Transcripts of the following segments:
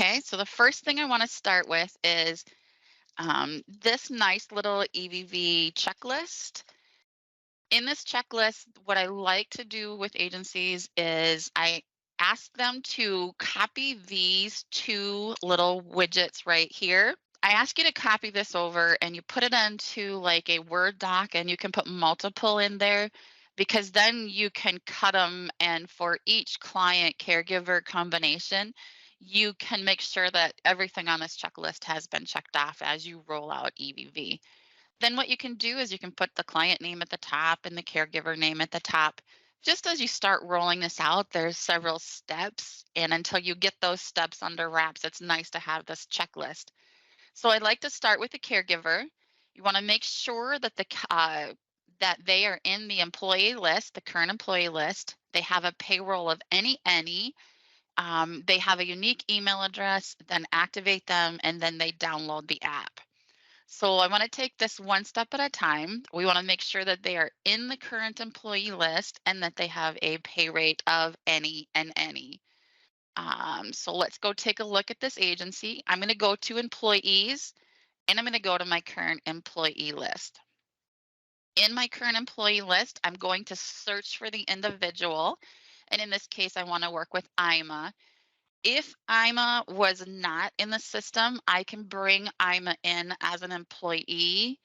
Okay, so the first thing I want to start with is this nice little EVV checklist. In this checklist, what I like to do with agencies is I ask them to copy these two little widgets right here. I ask you to copy this over and you put it into like a Word doc and you can put multiple in there because then you can cut them. And for each client caregiver combination, you can make sure that everything on this checklist has been checked off as you roll out EVV. Then what you can do is you can put the client name at the top and the caregiver name at the top. Just as you start rolling this out, there's several steps, and until you get those steps under wraps, it's nice to have this checklist. So I'd like to start with the caregiver. You want to make sure that that they are in the employee list, the current employee list. They have a payroll of any. They have a unique email address. Then activate them, and then they download the app. So I want to take this one step at a time. We want to make sure that they are in the current employee list and that they have a pay rate of any. So let's go take a look at this agency. I'm going to go to employees and I'm going to go to my current employee list. In my current employee list, I'm going to search for the individual. And in this case, I want to work with IMA. If IMA was not in the system, I can bring IMA in as an employee.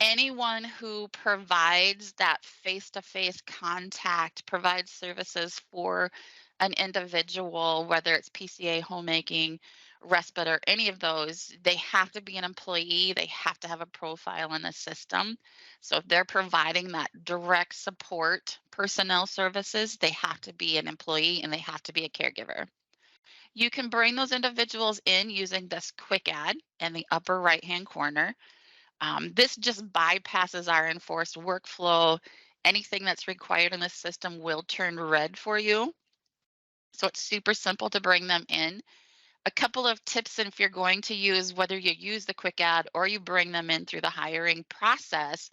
Anyone who provides that face-to-face contact, provides services for an individual, whether it's PCA, homemaking, respite, or any of those, they have to be an employee. They have to have a profile in the system. So if they're providing that direct support personnel services, they have to be an employee and they have to be a caregiver. You can bring those individuals in using this quick add in the upper right-hand corner. This just bypasses our enforced workflow. Anything that's required in the system will turn red for you. So it's super simple to bring them in. A couple of tips, and if you're going to use, whether you use the quick add or you bring them in through the hiring process,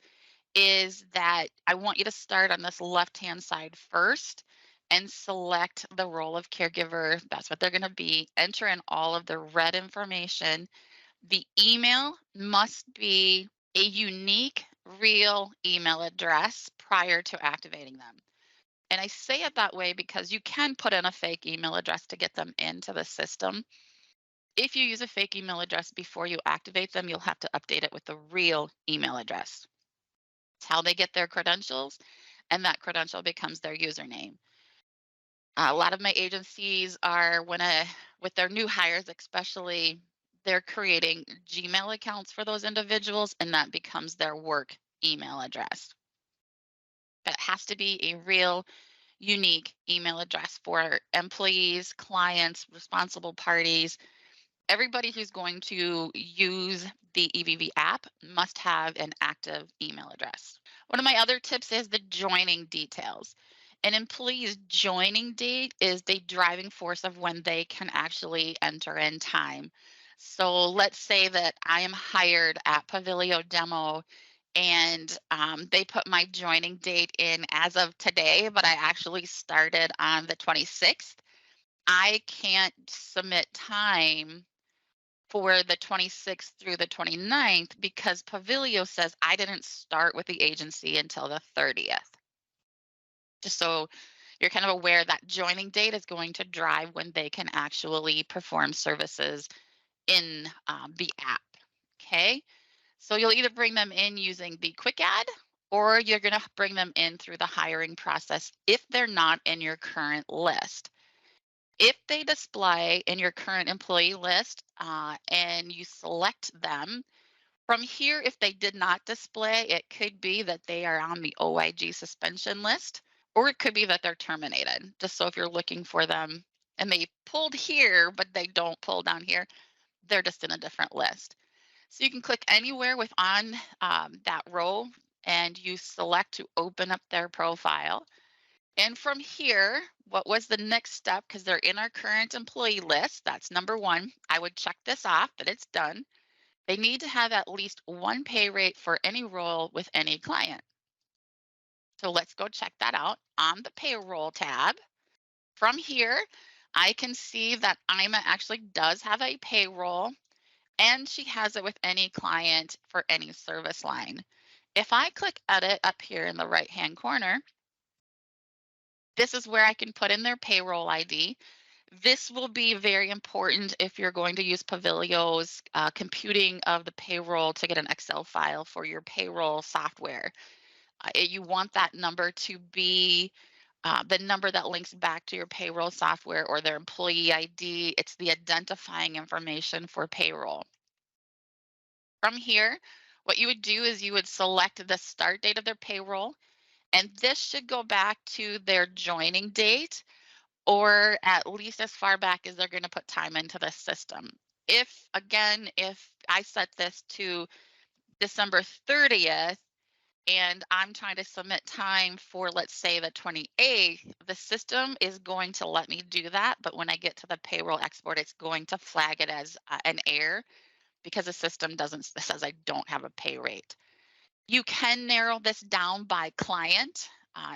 is that I want you to start on this left-hand side first and select the role of caregiver. That's what they're going to be. Enter in all of the red information. The email must be a unique, real email address prior to activating them. And I say it that way because you can put in a fake email address to get them into the system. If you use a fake email address before you activate them, you'll have to update it with the real email address. It's how they get their credentials, and that credential becomes their username. A lot of my agencies are with their new hires, especially, they're creating Gmail accounts for those individuals, and that becomes their work email address. But it has to be a real, unique email address for employees, clients, responsible parties. Everybody who's going to use the EVV app must have an active email address. One of my other tips is the joining details. An employee's joining date is the driving force of when they can actually enter in time. So let's say that I am hired at Pavilio Demo and they put my joining date in as of today, but I actually started on the 26th. I can't submit time for the 26th through the 29th because Pavilio says I didn't start with the agency until the 30th. Just so you're kind of aware that joining date is going to drive when they can actually perform services in the app. Okay, so you'll either bring them in using the quick add or you're going to bring them in through the hiring process if they're not in your current list. If they display in your current employee list and you select them, from here, if they did not display, it could be that they are on the OIG suspension list, or it could be that they're terminated. Just so if you're looking for them and they pulled here, but they don't pull down here, they're just in a different list. So you can click anywhere within that row and you select to open up their profile. And from here, what was the next step? Because they're in our current employee list. That's number one. I would check this off that it's done. They need to have at least one pay rate for any role with any client. So let's go check that out on the payroll tab. From here, I can see that Ima actually does have a payroll and she has it with any client for any service line. If I click edit up here in the right-hand corner, this is where I can put in their payroll ID. This will be very important if you're going to use Pavilio's computing of the payroll to get an Excel file for your payroll software. You want that number to be the number that links back to your payroll software or their employee ID. It's the identifying information for payroll. From here, what you would do is you would select the start date of their payroll, and this should go back to their joining date or at least as far back as they're going to put time into the system. If I set this to December 30th and I'm trying to submit time for, let's say, the 28th, the system is going to let me do that. But when I get to the payroll export, it's going to flag it as an error because the system says I don't have a pay rate. You can narrow this down by client,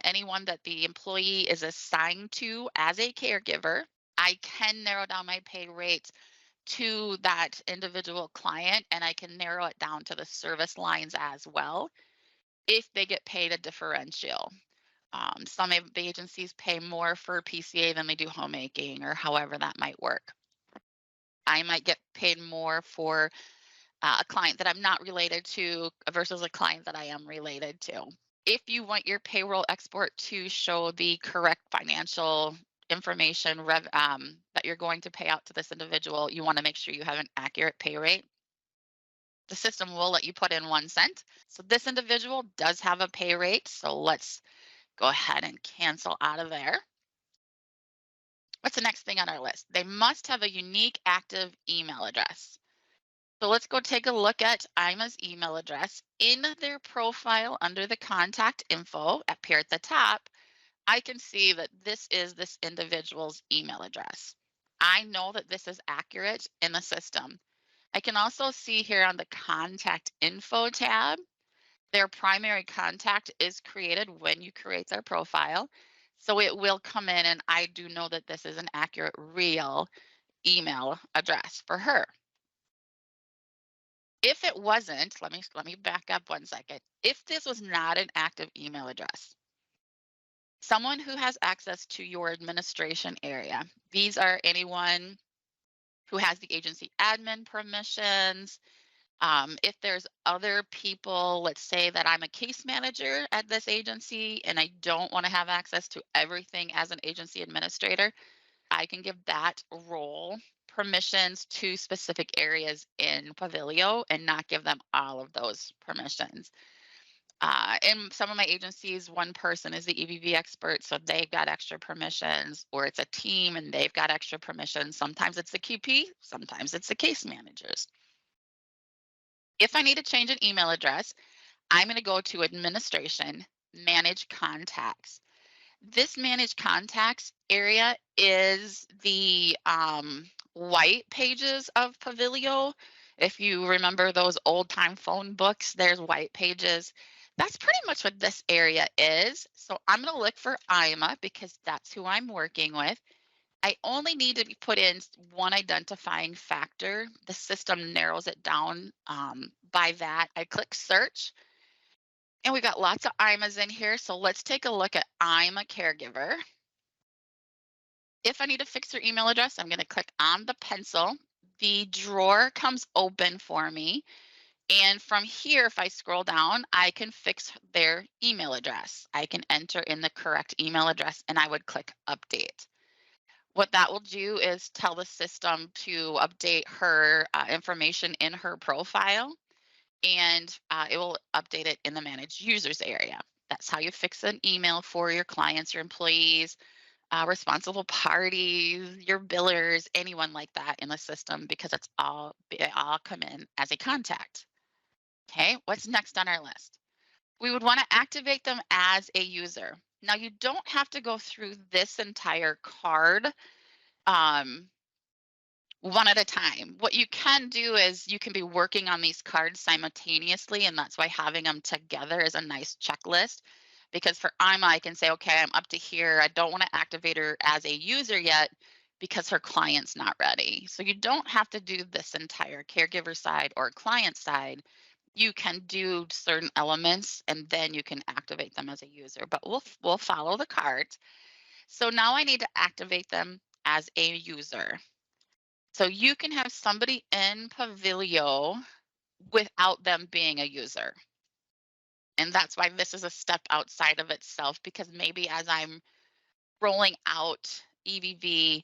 anyone that the employee is assigned to as a caregiver. I can narrow down my pay rate to that individual client, and I can narrow it down to the service lines as well if they get paid a differential. Some of the agencies pay more for PCA than they do homemaking, or however that might work. I might get paid more for a client that I'm not related to versus a client that I am related to. If you want your payroll export to show the correct financial information that you're going to pay out to this individual, you want to make sure you have an accurate pay rate. The system will let you put in 1 cent. So this individual does have a pay rate. So let's go ahead and cancel out of there. What's the next thing on our list? They must have a unique active email address. So let's go take a look at Ima's email address. In their profile under the contact info up here at the top, I can see that this is this individual's email address. I know that this is accurate in the system. I can also see here on the contact info tab, their primary contact is created when you create their profile. So it will come in and I do know that this is an accurate, real email address for her. If it wasn't, let me back up 1 second. If this was not an active email address, someone who has access to your administration area, these are anyone who has the agency admin permissions. If there's other people, let's say that I'm a case manager at this agency and I don't want to have access to everything as an agency administrator, I can give that role permissions to specific areas in Pavilio and not give them all of those permissions. In some of my agencies, one person is the EVV expert, so they've got extra permissions, or it's a team and they've got extra permissions. Sometimes it's the QP, sometimes it's the case managers. If I need to change an email address, I'm going to go to Administration, Manage Contacts. This Manage Contacts area is the white pages of Pavilio. If you remember those old time phone books, there's white pages. That's pretty much what this area is. So I'm going to look for Ima because that's who I'm working with. I only need to put in one identifying factor. The system narrows it down by that. I click search and we got lots of Imas in here. So let's take a look at I'm a caregiver. If I need to fix their email address, I'm going to click on the pencil. The drawer comes open for me. And from here, if I scroll down, I can fix their email address. I can enter in the correct email address and I would click update. What that will do is tell the system to update her information in her profile, and it will update it in the manage users area. That's how you fix an email for your clients, your employees, responsible parties, your billers, anyone like that in the system, because it all come in as a contact. Okay, what's next on our list? We would want to activate them as a user. Now, you don't have to go through this entire card one at a time. What you can do is you can be working on these cards simultaneously, and that's why having them together is a nice checklist. Because for Ima, I can say, okay, I'm up to here. I don't want to activate her as a user yet. because her client's not ready. So you don't have to do this entire caregiver side or client side. You can do certain elements and then you can activate them as a user, but we'll follow the cards. So now I need to activate them as a user. So you can have somebody in Pavilio without them being a user. And that's why this is a step outside of itself, because maybe as I'm rolling out EVV,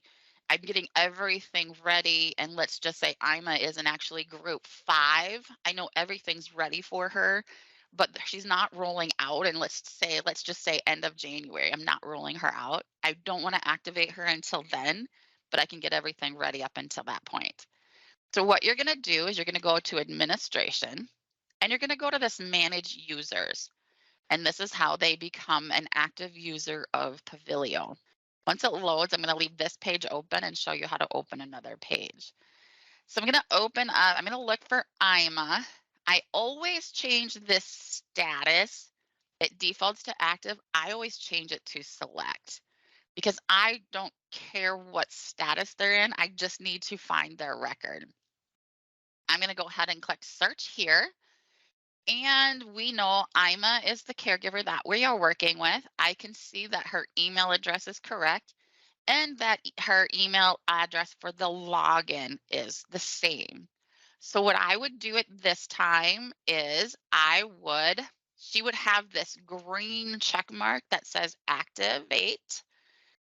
I'm getting everything ready. And let's just say Ima isn't actually group 5. I know everything's ready for her, but she's not rolling out. And let's just say end of January, I'm not rolling her out. I don't want to activate her until then, but I can get everything ready up until that point. So what you're going to do is you're going to go to administration and you're going to go to this manage users. And this is how they become an active user of Pavilio. Once it loads, I'm going to leave this page open and show you how to open another page. So I'm going to open up, I'm going to look for Ima. I always change this status. It defaults to active. I always change it to select because I don't care what status they're in. I just need to find their record. I'm going to go ahead and click search here. And we know Ima is the caregiver that we are working with. I can see that her email address is correct and that her email address for the login is the same. So what I would do at this time is she would have this green check mark that says activate.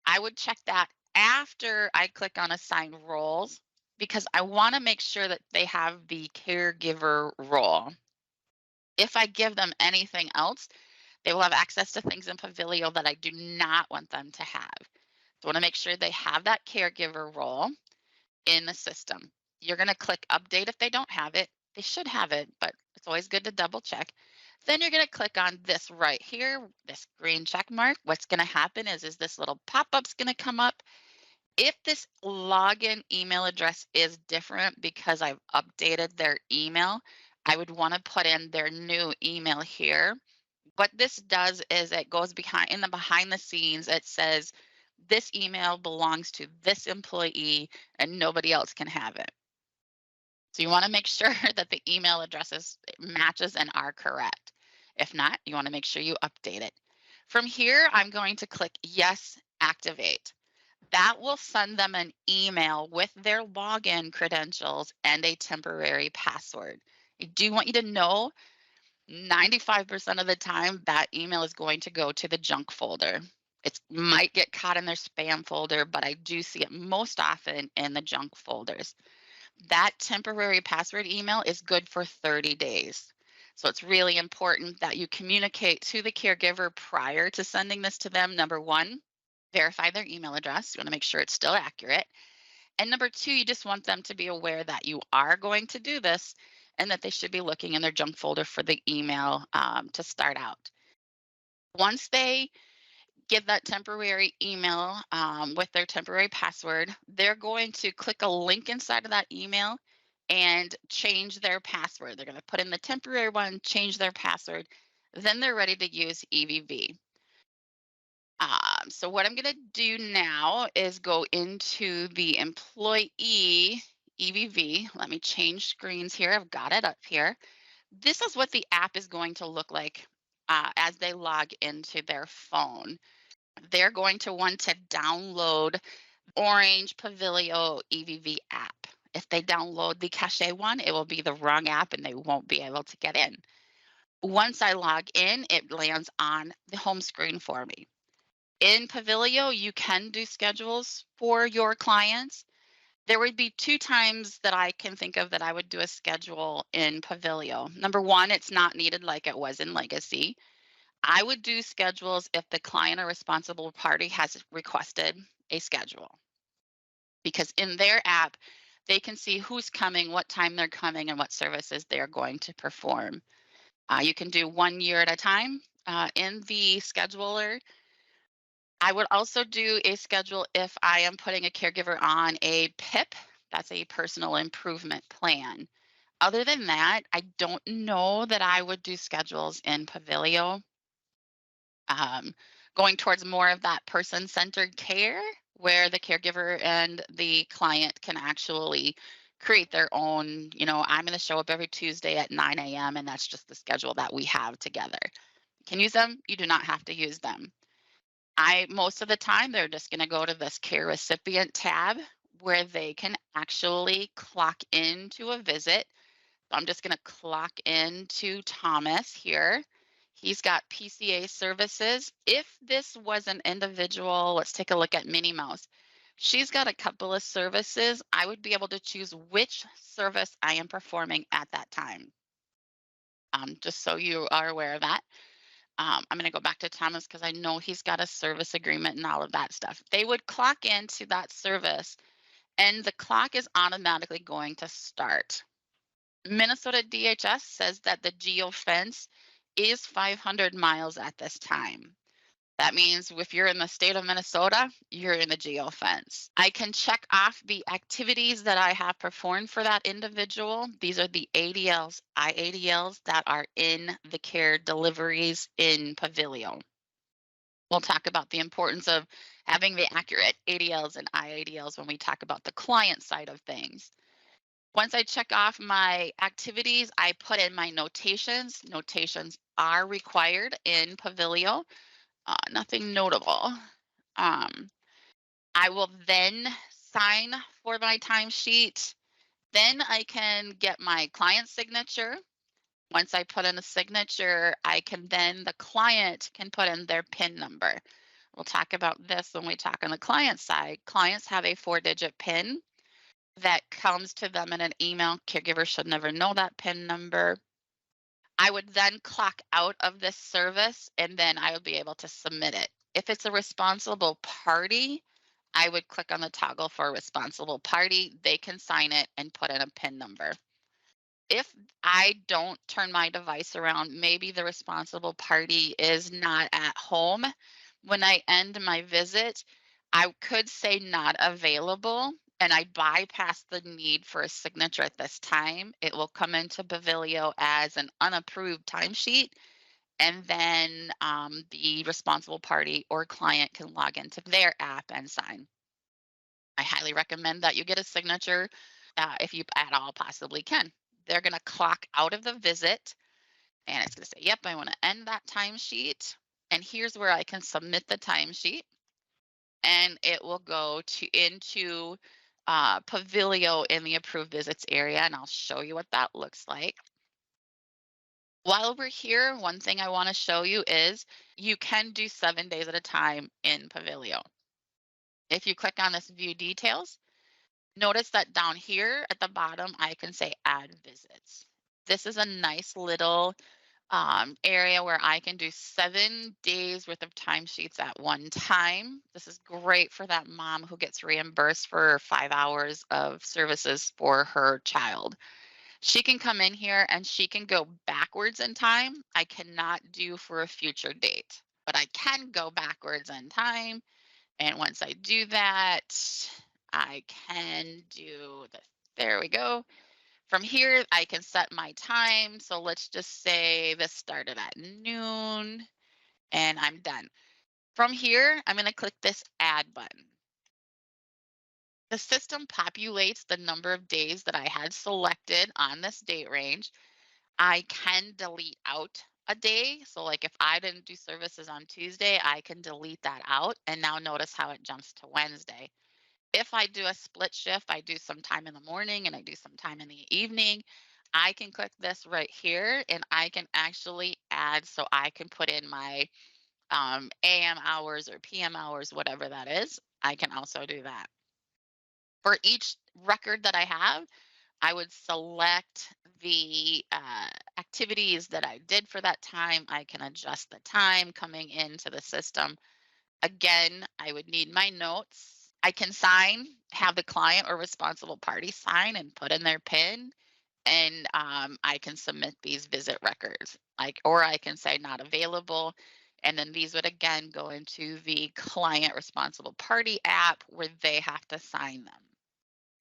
I would check that after I click on assign roles because I want to make sure that they have the caregiver role. If I give them anything else, they will have access to things in Pavilio that I do not want them to have. So I want to make sure they have that caregiver role in the system. You're going to click update if they don't have it. They should have it, but it's always good to double check. Then you're going to click on this right here, this green check mark. What's going to happen is this little pop-up's going to come up. If this login email address is different because I've updated their email, I would want to put in their new email here. What this does is it goes behind the scenes. It says this email belongs to this employee and nobody else can have it. So you want to make sure that the email addresses matches and are correct. If not, you want to make sure you update it. From here, I'm going to click yes, activate. That will send them an email with their login credentials and a temporary password. I do want you to know 95% of the time that email is going to go to the junk folder. It might get caught in their spam folder, but I do see it most often in the junk folders. That temporary password email is good for 30 days. So it's really important that you communicate to the caregiver prior to sending this to them. Number one, verify their email address. You want to make sure it's still accurate. And number two, you just want them to be aware that you are going to do this and that they should be looking in their junk folder for the email to start out. Once they get that temporary email with their temporary password, they're going to click a link inside of that email and change their password. They're going to put in the temporary one, change their password, then they're ready to use EVV. So what I'm going to do now is go into the employee EVV. Let me change screens here. I've got it up here. This is what the app is going to look like as they log into their phone. They're going to want to download Orange Pavilio EVV app. If they download the Cache one, it will be the wrong app and they won't be able to get in. Once I log in, it lands on the home screen for me. In Pavilio, you can do schedules for your clients. There would be 2 times that I can think of that I would do a schedule in Pavilio. Number one, it's not needed like it was in Legacy. I would do schedules if the client or responsible party has requested a schedule. Because in their app, they can see who's coming, what time they're coming, and what services they're going to perform. You can do 1 year at a time in the scheduler. I would also do a schedule if I am putting a caregiver on a PIP, that's a personal improvement plan. Other than that, I don't know that I would do schedules in Pavilio. Going towards more of that person-centered care, where the caregiver and the client can actually create their own, I'm going to show up every Tuesday at 9 a.m. and that's just the schedule that we have together. Can use them. You do not have to use them. Most of the time, they're just going to go to this care recipient tab where they can actually clock into a visit. I'm just going to clock into Thomas here. He's got PCA services. If this was an individual, let's take a look at Minnie Mouse. She's got a couple of services. I would be able to choose which service I am performing at that time, just so you are aware of that. I'm going to go back to Thomas because I know he's got a service agreement and all of that stuff. They would clock into that service and the clock is automatically going to start. Minnesota DHS says that the geofence is 500 miles at this time. That means if you're in the state of Minnesota, you're in the geofence. I can check off the activities that I have performed for that individual. These are the ADLs, IADLs that are in the care deliveries in Pavilion. We'll talk about the importance of having the accurate ADLs and IADLs when we talk about the client side of things. Once I check off my activities, I put in my notations. Notations are required in Pavilion. Nothing notable. Um, I will then sign for my timesheet. Then I can get my client signature. Once I put in a signature, the client can put in their PIN number. We'll talk about this when we talk on the client side. Clients have a 4-digit PIN that comes to them in an email. Caregivers should never know that PIN number. I would then clock out of this service and then I would be able to submit it. If it's a responsible party, I would click on the toggle for a responsible party. They can sign it and put in a PIN number. If I don't turn my device around, maybe the responsible party is not at home. When I end my visit, I could say not available and I bypass the need for a signature at this time. It will come into Pavilio as an unapproved timesheet, and then the responsible party or client can log into their app and sign. I highly recommend that you get a signature if you at all possibly can. They're going to clock out of the visit and it's going to say, yep, I want to end that timesheet. And here's where I can submit the timesheet. And it will go into Pavilio in the approved visits area. And I'll show you what that looks like. While we're here, one thing I want to show you is you can do 7 days at a time in Pavilio. If you click on this view details, notice that down here at the bottom, I can say add visits. This is a nice little area where I can do 7 days worth of timesheets at one time. This is great for that mom who gets reimbursed for 5 hours of services for her child. She can come in here and she can go backwards in time. I cannot do for a future date, but I can go backwards in time. And once I do that, I can do this. There we go. From here, I can set my time. So let's just say this started at noon and I'm done. From here, I'm going to click this add button. The system populates the number of days that I had selected on this date range. I can delete out a day. So like if I didn't do services on Tuesday, I can delete that out. And now notice how it jumps to Wednesday. If I do a split shift, I do some time in the morning and I do some time in the evening, I can click this right here and I can actually add, so I can put in my AM hours or PM hours, whatever that is. I can also do that. For each record that I have, I would select the activities that I did for that time. I can adjust the time coming into the system. Again, I would need my notes. I can sign, have the client or responsible party sign and put in their PIN, and I can submit these visit records. Or I can say not available, and then these would again go into the client responsible party app where they have to sign them.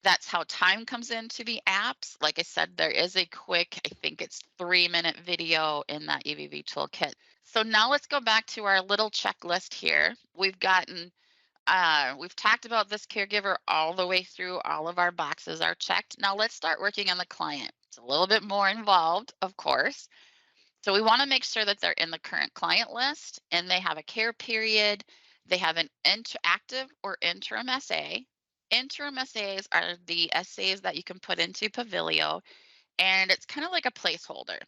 That's how time comes into the apps. Like I said, there is a quick, I think it's 3-minute video in that EVV toolkit. So now let's go back to our little checklist here. We've gotten We've talked about this caregiver all the way through. All of our boxes are checked. Now let's start working on the client. It's a little bit more involved, of course. So we want to make sure that they're in the current client list and they have a care period. They have an active or interim SA. Interim SAs are the SAs that you can put into Pavilio, and it's kind of like a placeholder.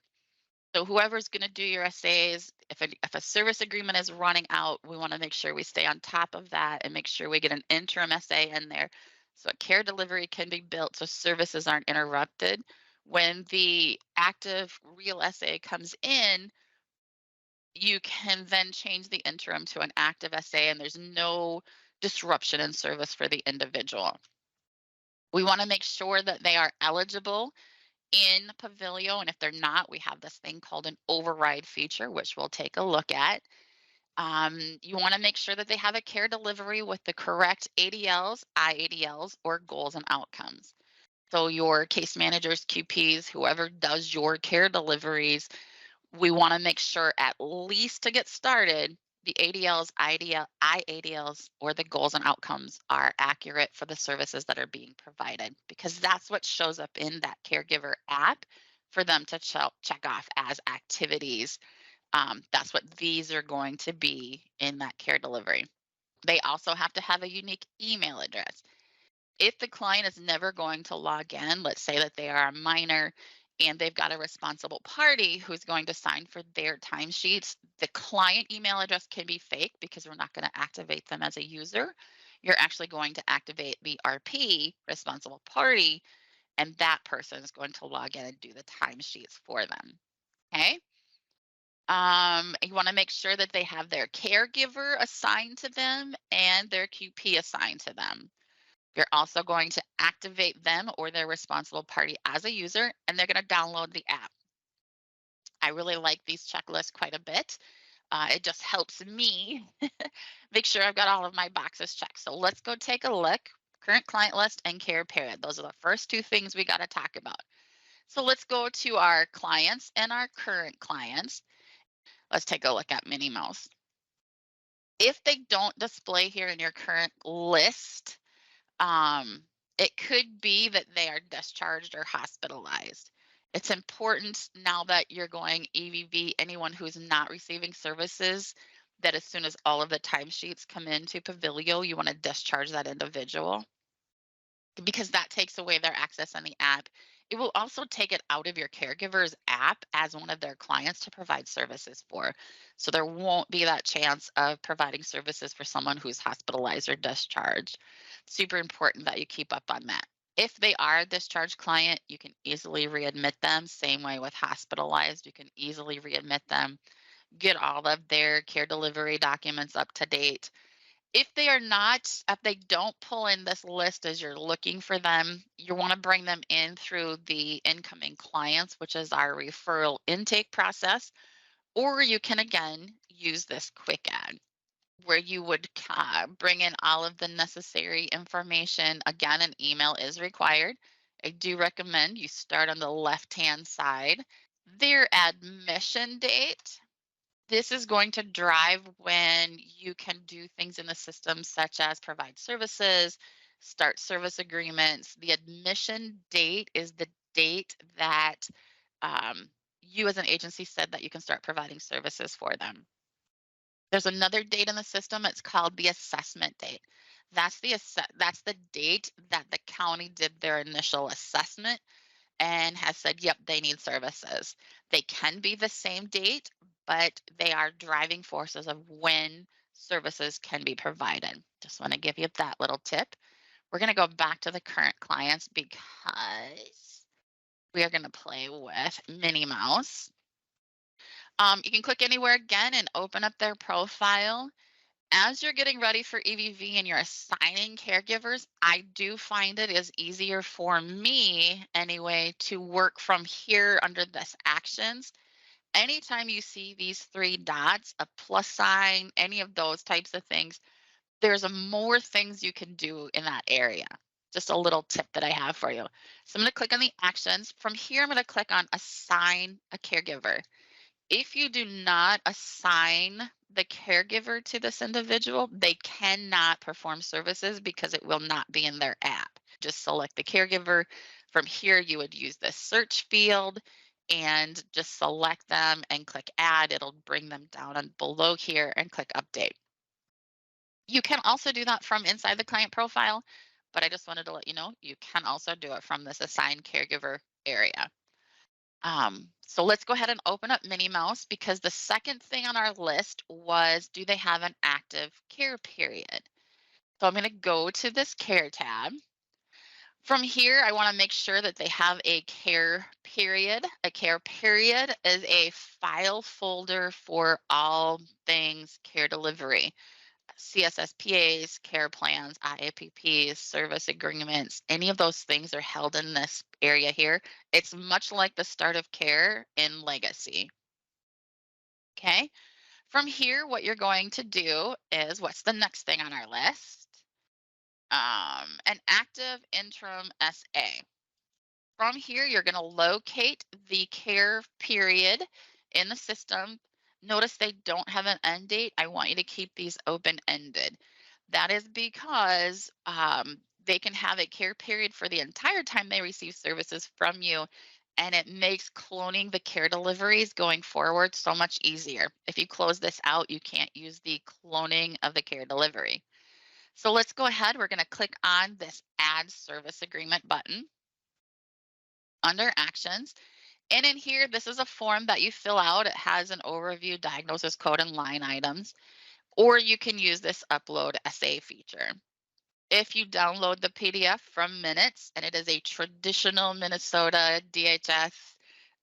So whoever's going to do your essays, if a service agreement is running out, we want to make sure we stay on top of that and make sure we get an interim essay in there so a care delivery can be built so services aren't interrupted. When the active real essay comes in, you can then change the interim to an active essay and there's no disruption in service for the individual. We want to make sure that they are eligible in Pavilio. And if they're not, we have this thing called an override feature, which we'll take a look at. You want to make sure that they have a care delivery with the correct ADLs, IADLs, or goals and outcomes. So your case managers, QPs, whoever does your care deliveries, we want to make sure at least to get started, the ADLs, IADLs, or the goals and outcomes are accurate for the services that are being provided because that's what shows up in that caregiver app for them to check off as activities. That's what these are going to be in that care delivery. They also have to have a unique email address. If the client is never going to log in, let's say that they are a minor and they've got a responsible party who's going to sign for their timesheets, the client email address can be fake because we're not going to activate them as a user. You're actually going to activate the RP, responsible party, and that person is going to log in and do the timesheets for them. Okay. You want to make sure that they have their caregiver assigned to them and their QP assigned to them. You're also going to activate them or their responsible party as a user, and they're going to download the app. I really like these checklists quite a bit. It just helps me make sure I've got all of my boxes checked. So let's go take a look. Current client list and care period. Those are the first two things we got to talk about. So let's go to our clients and our current clients. Let's take a look at Minnie Mouse. If they don't display here in your current list, it could be that they are discharged or hospitalized. It's important now that you're going EVV, anyone who's not receiving services, that as soon as all of the timesheets come into Pavilio, you want to discharge that individual because that takes away their access on the app. It will also take it out of your caregiver's app as one of their clients to provide services for. So there won't be that chance of providing services for someone who's hospitalized or discharged. Super important that you keep up on that. If they are a discharged client, you can easily readmit them. Same way with hospitalized, you can easily readmit them, get all of their care delivery documents up to date. If they are not, if they don't pull in this list as you're looking for them, you want to bring them in through the incoming clients, which is our referral intake process, or you can again use this quick add where you would bring in all of the necessary information. Again, an email is required. I do recommend you start on the left-hand side. Their admission date. This is going to drive when you can do things in the system such as provide services, start service agreements. The admission date is the date that you as an agency said that you can start providing services for them. There's another date in the system. It's called the assessment date. That's the date that the county did their initial assessment and has said, yep, they need services. They can be the same date, but they are driving forces of when services can be provided. Just want to give you that little tip. We're going to go back to the current clients because we are going to play with Minnie Mouse. You can click anywhere again and open up their profile. As you're getting ready for EVV and you're assigning caregivers, I do find it is easier for me anyway to work from here under this actions. Anytime you see these three dots, a plus sign, any of those types of things, there's more things you can do in that area. Just a little tip that I have for you. So I'm going to click on the actions. From here, I'm going to click on assign a caregiver. If you do not assign the caregiver to this individual, they cannot perform services because it will not be in their app. Just select the caregiver. From here, you would use the search field and just select them and click add. It'll bring them down and below here and click update. You can also do that from inside the client profile, but I just wanted to let you know you can also do it from this assigned caregiver area. So let's go ahead and open up Minnie Mouse because the second thing on our list was, do they have an active care period? So I'm going to go to this care tab. From here, I want to make sure that they have a care period. A care period is a file folder for all things care delivery. CSSPAs, care plans, IAPPs, service agreements, any of those things are held in this area here. It's much like the start of care in Legacy. Okay. From here, what you're going to do is, what's the next thing on our list? An active interim SA. From here, you're going to locate the care period in the system. Notice they don't have an end date. I want you to keep these open-ended. That is because they can have a care period for the entire time they receive services from you, and it makes cloning the care deliveries going forward so much easier. If you close this out, you can't use the cloning of the care delivery. So let's go ahead. We're going to click on this Add Service Agreement button under Actions. And in here, this is a form that you fill out. It has an overview, diagnosis code, and line items. Or you can use this Upload SA feature. If you download the PDF from Minutes, and it is a traditional Minnesota DHS,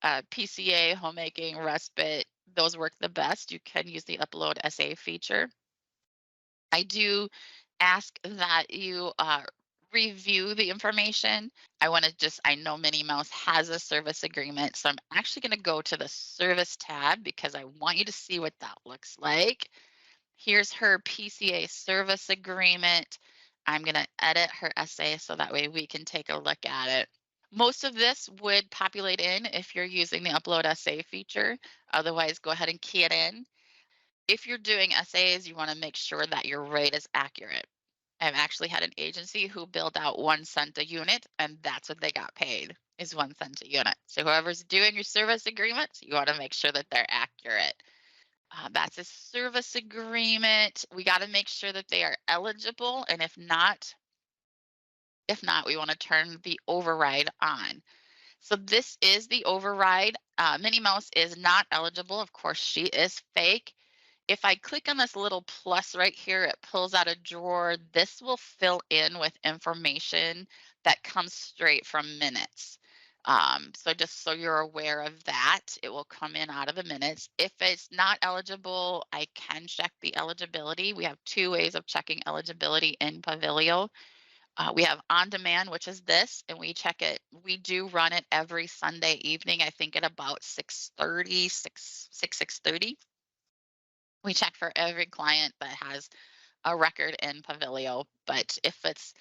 PCA, homemaking, respite, those work the best. You can use the Upload SA feature. I do ask that you review the information. I know Minnie Mouse has a service agreement, so I'm actually going to go to the service tab because I want you to see what that looks like. Here's her PCA service agreement. I'm going to edit her essay so that way we can take a look at it. Most of this would populate in if you're using the Upload Essay feature. Otherwise, go ahead and key it in. If you're doing essays, you want to make sure that your rate is accurate. I've actually had an agency who billed out 1 cent a unit, and that's what they got paid, is 1 cent a unit. So whoever's doing your service agreements, you want to make sure that they're accurate. That's a service agreement. We got to make sure that they are eligible, and if not, we want to turn the override on. So this is the override. Minnie Mouse is not eligible. Of course, she is fake. If I click on this little plus right here, it pulls out a drawer. This will fill in with information that comes straight from Minutes. So just so you're aware of that, it will come in out of the Minutes. If it's not eligible, I can check the eligibility. We have 2 ways of checking eligibility in Pavilio. We have on demand, which is this, and we check it. We do run it every Sunday evening, I think at about 6:30, 6:30. We check for every client that has a record in Pavilio. But if it's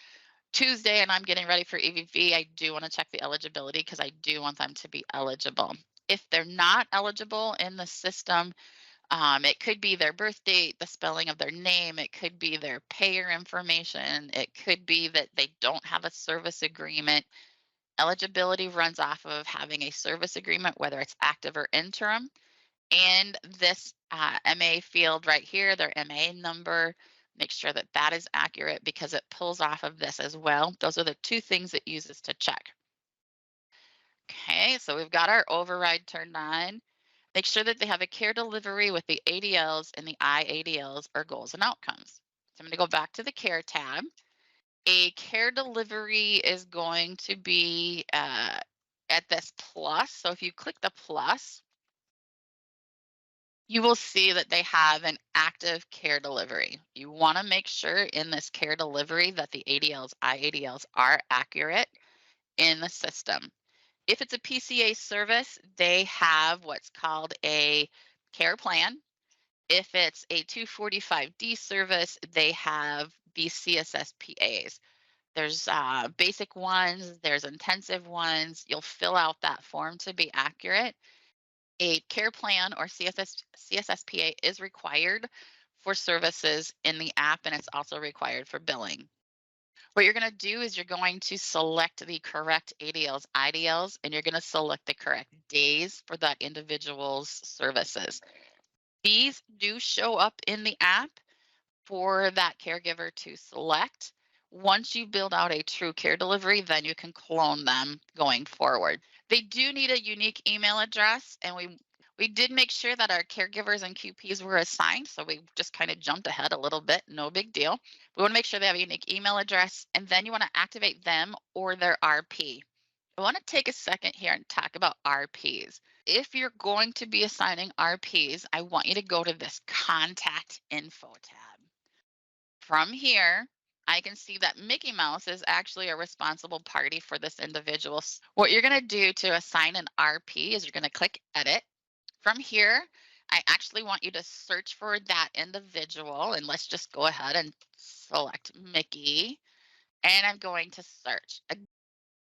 Tuesday and I'm getting ready for EVV, I do want to check the eligibility because I do want them to be eligible. If they're not eligible in the system, it could be their birth date, the spelling of their name. It could be their payer information. It could be that they don't have a service agreement. Eligibility runs off of having a service agreement, whether it's active or interim. And this MA field right here, their MA number, make sure that that is accurate because it pulls off of this as well. Those are the 2 things it uses to check. Okay, so we've got our override turned on. Make sure that they have a care delivery with the ADLs and the IADLs or goals and outcomes. So I'm going to go back to the care tab. A care delivery is going to be at this plus. So if you click the plus, you will see that they have an active care delivery. You want to make sure in this care delivery that the ADLs, IADLs are accurate in the system. If it's a PCA service, they have what's called a care plan. If it's a 245D service, they have the CSSPAs. There's basic ones, there's intensive ones. You'll fill out that form to be accurate. A care plan or CSSPA is required for services in the app, and it's also required for billing. What you're going to do is you're going to select the correct ADLs, IDLs, and you're going to select the correct days for that individual's services. These do show up in the app for that caregiver to select. Once you build out a true care delivery, then you can clone them going forward. They do need a unique email address, and we did make sure that our caregivers and QPs were assigned, so we just kind of jumped ahead a little bit, no big deal. We want to make sure they have a unique email address, and then you want to activate them or their RP. I want to take a second here and talk about RPs. If you're going to be assigning RPs, I want you to go to this contact info tab. From here, I can see that Mickey Mouse is actually a responsible party for this individual. What you're going to do to assign an RP is you're going to click edit. From here, I actually want you to search for that individual, and let's just go ahead and select Mickey, and I'm going to search.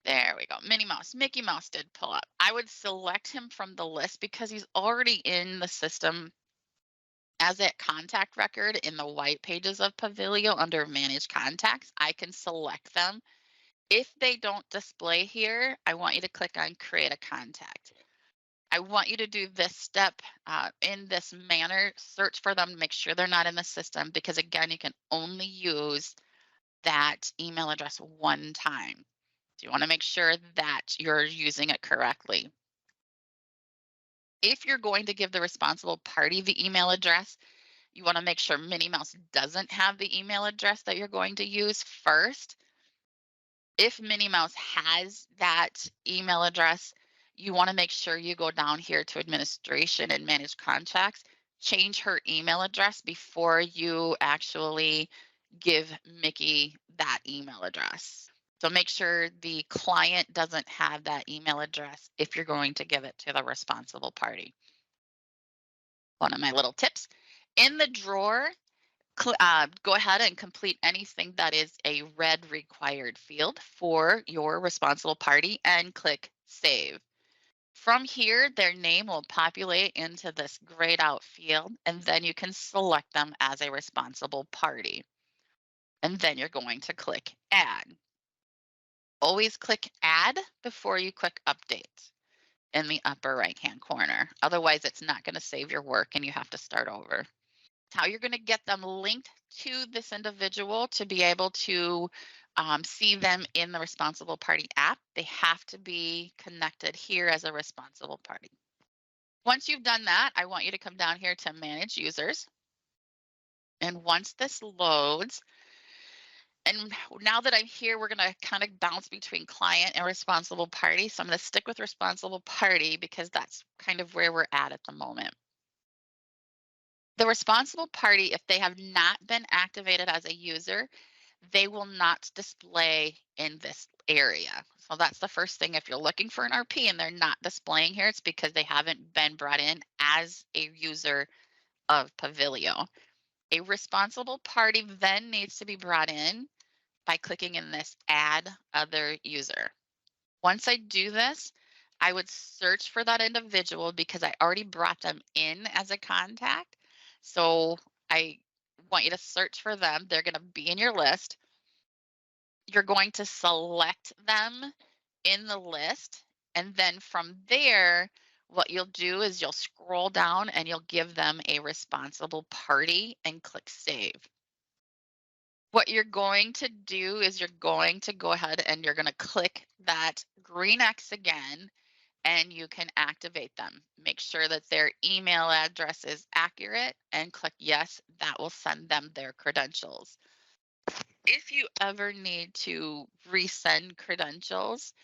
There we go. Minnie Mouse. Mickey Mouse did pull up. I would select him from the list because he's already in the system as a contact record in the white pages of Pavilio under Manage Contacts. I can select them. If they don't display here, I want you to click on Create a Contact. I want you to do this step in this manner. Search for them, make sure they're not in the system, because again, you can only use that email address one time. So you want to make sure that you're using it correctly. If you're going to give the responsible party the email address, you want to make sure Minnie Mouse doesn't have the email address that you're going to use first. If Minnie Mouse has that email address, you want to make sure you go down here to administration and manage contracts, change her email address before you actually give Mickey that email address. So make sure the client doesn't have that email address if you're going to give it to the responsible party. One of my little tips. In the drawer, go ahead and complete anything that is a red required field for your responsible party and click Save. From here, their name will populate into this grayed out field, and then you can select them as a responsible party. And then you're going to click Add. Always click Add before you click Update in the upper right-hand corner. Otherwise, it's not going to save your work and you have to start over. How you're going to get them linked to this individual to be able to see them in the responsible party app. They have to be connected here as a responsible party. Once you've done that, I want you to come down here to manage users. And once this loads, and now that I'm here, we're going to kind of bounce between client and responsible party. So I'm going to stick with responsible party because that's kind of where we're at the moment. The responsible party, if they have not been activated as a user, they will not display in this area. So that's the first thing. If you're looking for an RP and they're not displaying here, it's because they haven't been brought in as a user of Pavilio. A responsible party then needs to be brought in by clicking in this Add Other User. Once I do this, I would search for that individual because I already brought them in as a contact. So I want you to search for them. They're going to be in your list. You're going to select them in the list. And then from there, what you'll do is you'll scroll down and you'll give them a responsible party and click Save. What you're going to do is you're going to go ahead and you're going to click that green X again, and you can activate them. Make sure that their email address is accurate and click yes. That will send them their credentials. If you ever need to resend credentials,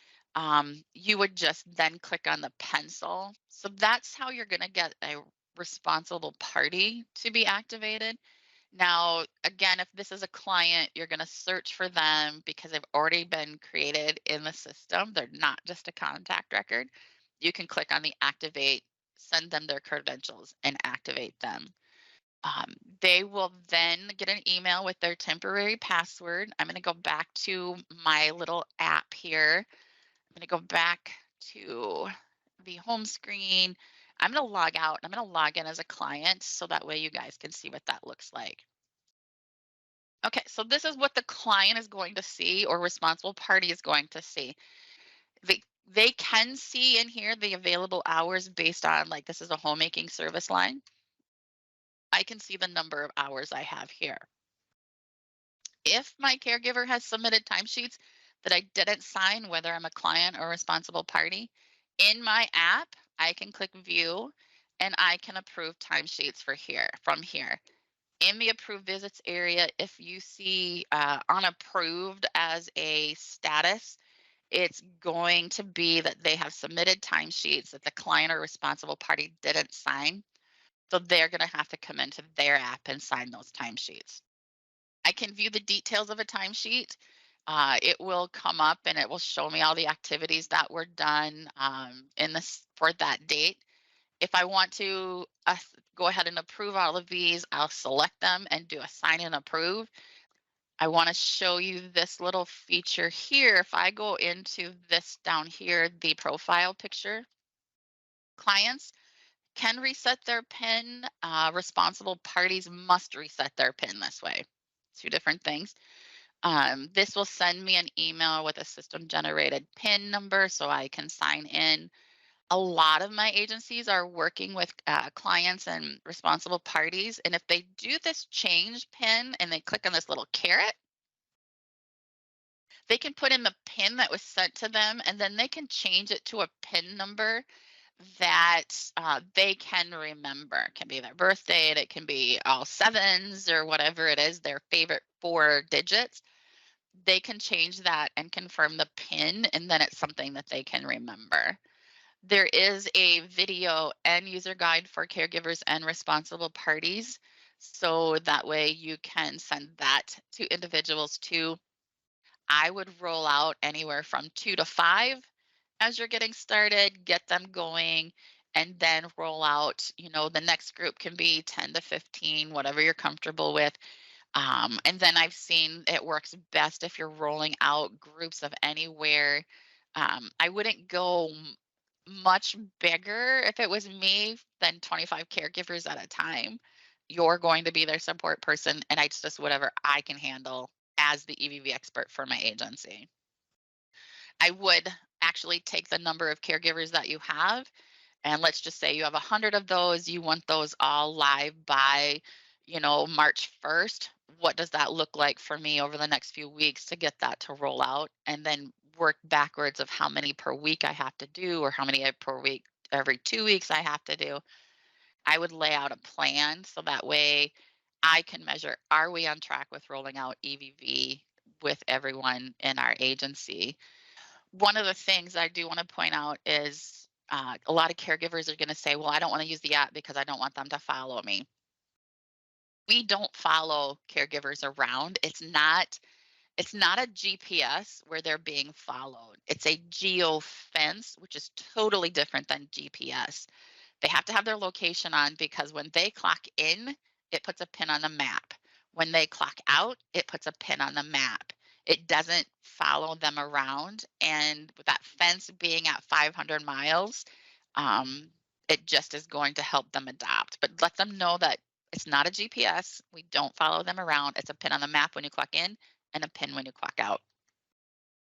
you would just then click on the pencil. So that's how you're going to get a responsible party to be activated. Now, again, if this is a client, you're going to search for them because they've already been created in the system. They're not just a contact record. You can click on the activate, send them their credentials, and activate them. They will then get an email with their temporary password. I'm going to go back to my little app here. I'm going to go back to the home screen. I'm going to log out. I'm going to log in as a client so that way you guys can see what that looks like. Okay, so this is what the client is going to see or responsible party is going to see. They can see in here the available hours based on, like, this is a homemaking service line. I can see the number of hours I have here. If my caregiver has submitted timesheets that I didn't sign, whether I'm a client or responsible party, in my app, I can click view and I can approve timesheets from here. In the approved visits area, if you see unapproved as a status, it's going to be that they have submitted timesheets that the client or responsible party didn't sign. So they're going to have to come into their app and sign those timesheets. I can view the details of a timesheet. It will come up and it will show me all the activities that were done in this for that date. If I want to go ahead and approve all of these, I'll select them and do a sign and approve. I want to show you this little feature here. If I go into this down here, the profile picture, clients can reset their PIN. Responsible parties must reset their PIN this way. Two different things. This will send me an email with a system generated PIN number so I can sign in. A lot of my agencies are working with clients and responsible parties. And if they do this change PIN and they click on this little caret, they can put in the PIN that was sent to them and then they can change it to a PIN number that they can remember. It can be their birth date, it can be all sevens or whatever it is, their favorite 4 digits. They can change that and confirm the PIN, and then it's something that they can remember. There is a video and user guide for caregivers and responsible parties. So that way you can send that to individuals too. I would roll out anywhere from 2 to 5 as you're getting started, get them going, and then roll out, the next group can be 10 to 15, whatever you're comfortable with. And then I've seen it works best if you're rolling out groups of anywhere. I wouldn't go much bigger if it was me than 25 caregivers at a time. You're going to be their support person, and it's just whatever I can handle as the EVV expert for my agency. I would actually take the number of caregivers that you have, and let's just say you have 100 of those, you want those all live by, March 1st. What does that look like for me over the next few weeks to get that to roll out? And then work backwards of how many per week I have to do or how many per week, every 2 weeks I have to do. I would lay out a plan so that way I can measure, are we on track with rolling out EVV with everyone in our agency? One of the things I do want to point out is a lot of caregivers are going to say, well, I don't want to use the app because I don't want them to follow me. We don't follow caregivers around. It's not a GPS where they're being followed. It's a geo fence, which is totally different than GPS. They have to have their location on because when they clock in, it puts a pin on the map. When they clock out, it puts a pin on the map. It doesn't follow them around. And with that fence being at 500 miles, it just is going to help them adopt. But let them know that it's not a GPS. We don't follow them around. It's a pin on the map when you clock in and a pin when you clock out.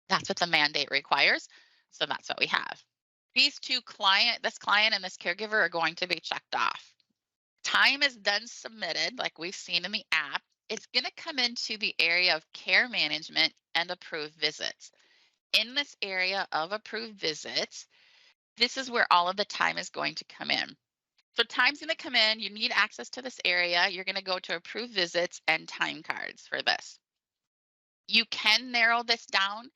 That's what the mandate requires. So that's what we have. This client and this caregiver are going to be checked off. Time is then submitted, like we've seen in the app. It's going to come into the area of care management and approved visits. In this area of approved visits, this is where all of the time is going to come in. So time's going to come in. You need access to this area. You're going to go to approved visits and time cards for this. You can narrow this down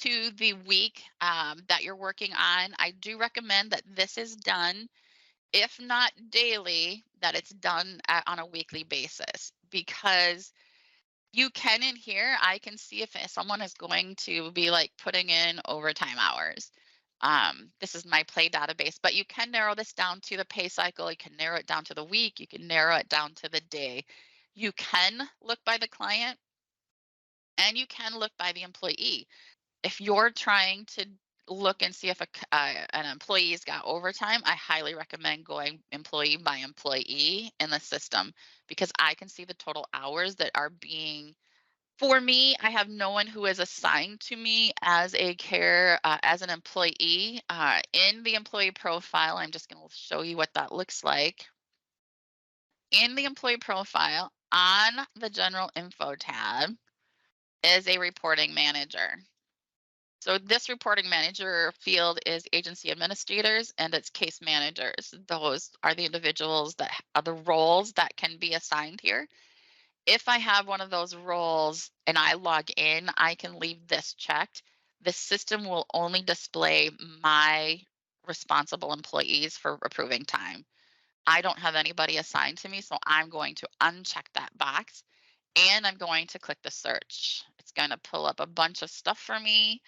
to the week that you're working on. I do recommend that this is done, if not daily, that it's done on a weekly basis, because you can in here, I can see if someone is going to be like putting in overtime hours. This is my play database, but you can narrow this down to the pay cycle. You can narrow it down to the week. You can narrow it down to the day. You can look by the client and you can look by the employee. If you're trying to look and see if an employee's got overtime, I highly recommend going employee by employee in the system because I can see the total hours that are being. For me, I have no one who is assigned to me as as an employee. In the employee profile, I'm just going to show you what that looks like. In the employee profile, on the general info tab, is a reporting manager. So this reporting manager field is agency administrators and it's case managers. Those are the individuals that are the roles that can be assigned here. If I have one of those roles and I log in, I can leave this checked. The system will only display my responsible employees for approving time. I don't have anybody assigned to me, so I'm going to uncheck that box and I'm going to click the search. It's going to pull up a bunch of stuff for me.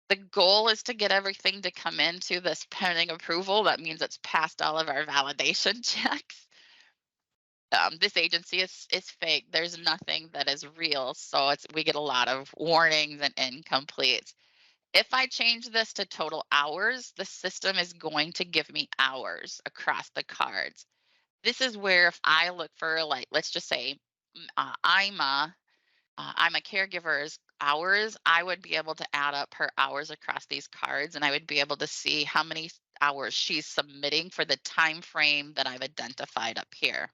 The goal is to get everything to come into this pending approval. That means it's passed all of our validation checks. This agency is fake. There's nothing that is real. So we get a lot of warnings and incompletes. If I change this to total hours, the system is going to give me hours across the cards. This is where if I look for, like, let's just say I'm a caregiver's hours, I would be able to add up her hours across these cards and I would be able to see how many hours she's submitting for the time frame that I've identified up here.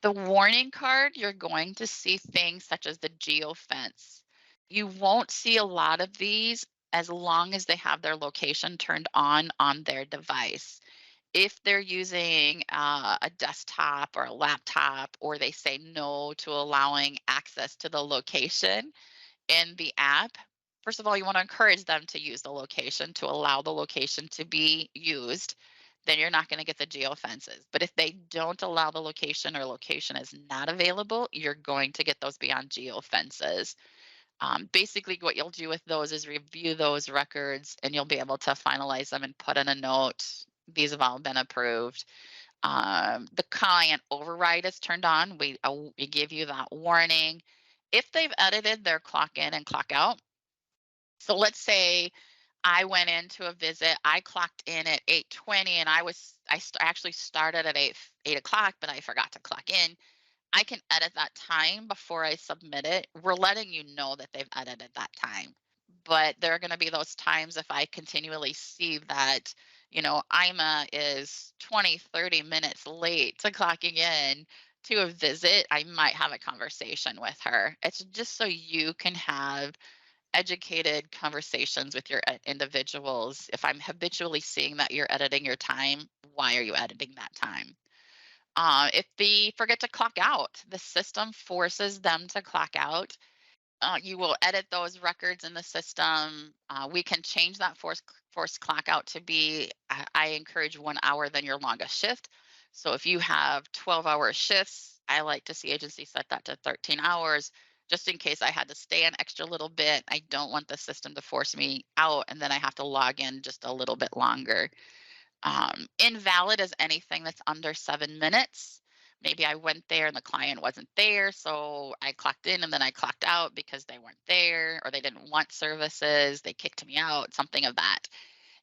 The warning card, you're going to see things such as the geofence. You won't see a lot of these as long as they have their location turned on their device. If they're using a desktop or a laptop, or they say no to allowing access to the location in the app, first of all, you want to encourage them to use the location to allow the location to be used. Then you're not going to get the geofences. But if they don't allow the location or location is not available, you're going to get those beyond geofences. Basically, what you'll do with those is review those records and you'll be able to finalize them and put in a note. These have all been approved. The client override is turned on. We give you that warning. If they've edited their clock in and clock out, so let's say I went into a visit, I clocked in at 8:20 and actually started at 8 o'clock, but I forgot to clock in. I can edit that time before I submit it. We're letting you know that they've edited that time. But there are going to be those times if I continually see that, Ima is 20, 30 minutes late to clocking in to a visit, I might have a conversation with her. It's just so you can have educated conversations with your individuals. If I'm habitually seeing that you're editing your time, why are you editing that time? If they forget to clock out, the system forces them to clock out. You will edit those records in the system. We can change that forced clock out to be, I encourage 1 hour than your longest shift. So if you have 12-hour shifts, I like to see agency set that to 13 hours, just in case I had to stay an extra little bit. I don't want the system to force me out and then I have to log in just a little bit longer. Invalid is anything that's under 7 minutes. Maybe I went there and the client wasn't there, so I clocked in and then I clocked out because they weren't there or they didn't want services, they kicked me out, something of that.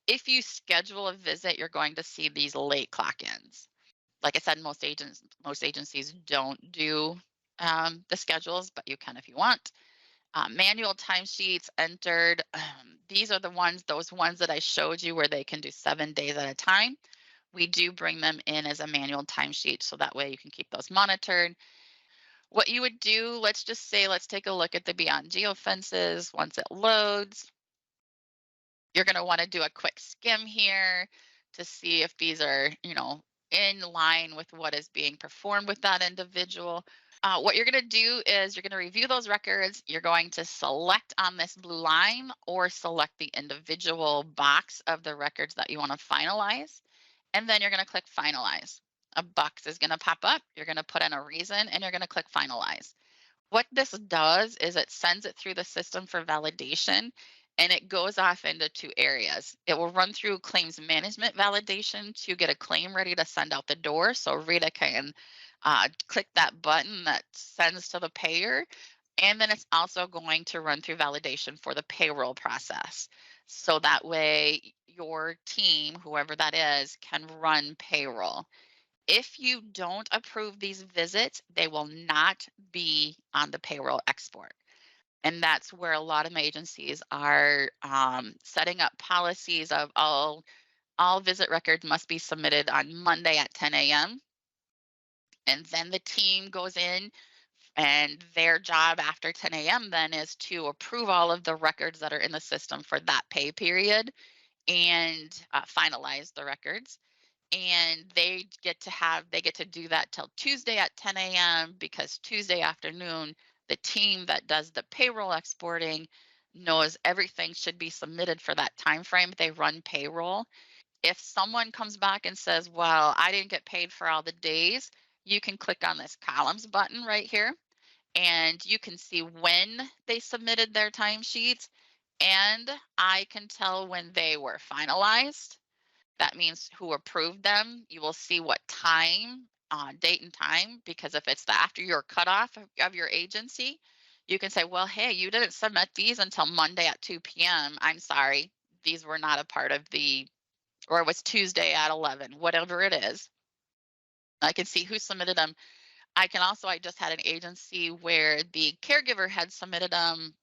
If you schedule a visit, you're going to see these late clock-ins. Like I said, most agencies don't do the schedules, but you can if you want. Manual timesheets entered. These are those ones that I showed you where they can do 7 days at a time. We do bring them in as a manual timesheet so that way you can keep those monitored. What you would do, let's take a look at the Beyond Geofences. Once it loads, you're going to want to do a quick skim here to see if these are, in line with what is being performed with that individual. What you're going to do is you're going to review those records. You're going to select on this blue line or select the individual box of the records that you want to finalize. And then you're going to click finalize. A box is going to pop up. You're going to put in a reason and you're going to click finalize. What this does is it sends it through the system for validation and it goes off into two areas. It will run through claims management validation to get a claim ready to send out the door. So Rita can click that button that sends to the payer. And then it's also going to run through validation for the payroll process. So that way your team, whoever that is, can run payroll. If you don't approve these visits, they will not be on the payroll export. And that's where a lot of agencies are setting up policies of all visit records must be submitted on Monday at 10 a.m. And then the team goes in, and their job after 10 a.m. then is to approve all of the records that are in the system for that pay period and finalize the records. And they get to do that till Tuesday at 10 a.m. because Tuesday afternoon, the team that does the payroll exporting knows everything should be submitted for that time frame. They run payroll. If someone comes back and says, well, I didn't get paid for all the days, you can click on this columns button right here and you can see when they submitted their timesheets, and I can tell when they were finalized. That means who approved them. You will see what time, date and time, because if it's the after your cutoff of your agency, you can say, well, hey, you didn't submit these until Monday at 2 p.m. I'm sorry. These were not a part of or it was Tuesday at 11, whatever it is. I can see who submitted them. I just had an agency where the caregiver had submitted them,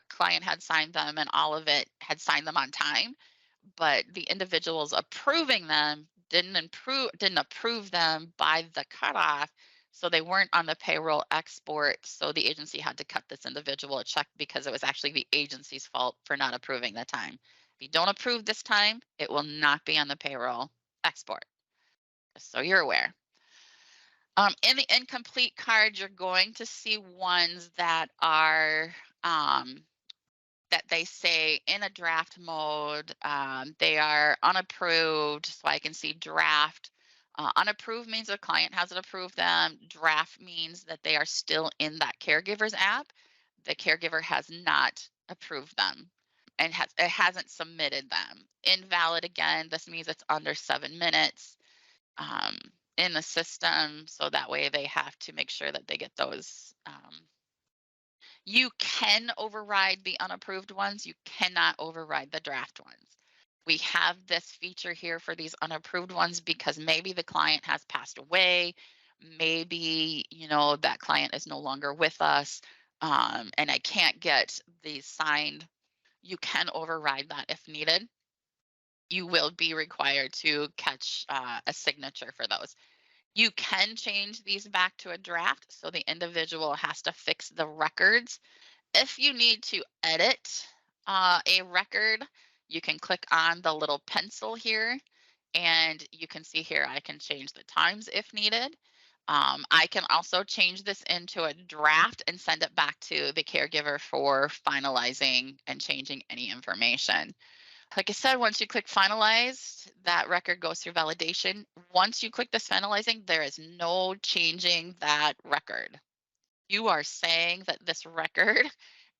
client had signed them, and all of it had signed them on time, but the individuals approving them didn't approve them by the cutoff, so they weren't on the payroll export. So the agency had to cut this individual a check because it was actually the agency's fault for not approving the time. If you don't approve this time, it will not be on the payroll export. Just so you're aware. In the incomplete card, you're going to see ones that are that they say in a draft mode. They are unapproved, so I can see draft. Unapproved means the client hasn't approved them. Draft means that they are still in that caregiver's app. The caregiver has not approved them and it hasn't submitted them. Invalid again. This means it's under 7 minutes um, in the system, so that way they have to make sure that they get those. You can override the unapproved ones. You cannot override the draft ones. We have this feature here for these unapproved ones because maybe the client has passed away. Maybe, that client is no longer with us, and I can't get these signed. You can override that if needed. You will be required to catch a signature for those. You can change these back to a draft, so the individual has to fix the records. If you need to edit a record, you can click on the little pencil here, and you can see here I can change the times if needed. I can also change this into a draft and send it back to the caregiver for finalizing and changing any information. Like I said, once you click finalize, that record goes through validation. Once you click this finalizing, there is no changing that record. You are saying that this record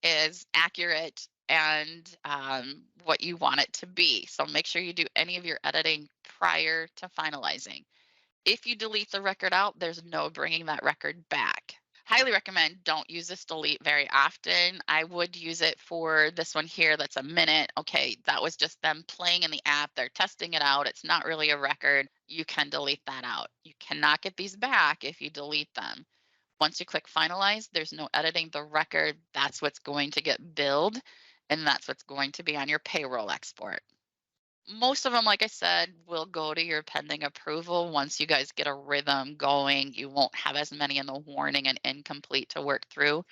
is accurate and what you want it to be. So make sure you do any of your editing prior to finalizing. If you delete the record out, there's no bringing that record back. Highly recommend don't use this delete very often. I would use it for this one here that's a minute. Okay, that was just them playing in the app. They're testing it out. It's not really a record. You can delete that out. You cannot get these back if you delete them. Once you click finalize, there's no editing the record. That's what's going to get billed, and that's what's going to be on your payroll export. Most of them, like I said, will go to your pending approval. Once you guys get a rhythm going, you won't have as many in the warning and incomplete to work through.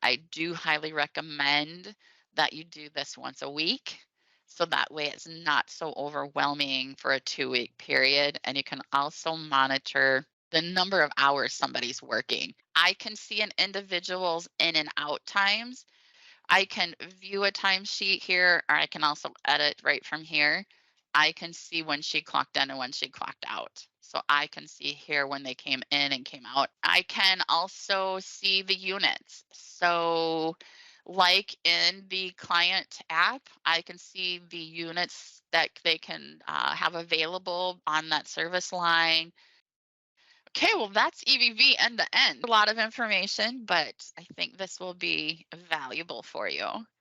I do highly recommend that you do this once a week. So that way it's not so overwhelming for a 2-week period. And you can also monitor the number of hours somebody's working. I can see an individual's in and out times. I can view a timesheet here, or I can also edit right from here. I can see when she clocked in and when she clocked out. So I can see here when they came in and came out. I can also see the units. So like in the client app, I can see the units that they can have available on that service line. Okay, well, that's EVV end to end. A lot of information, but I think this will be valuable for you.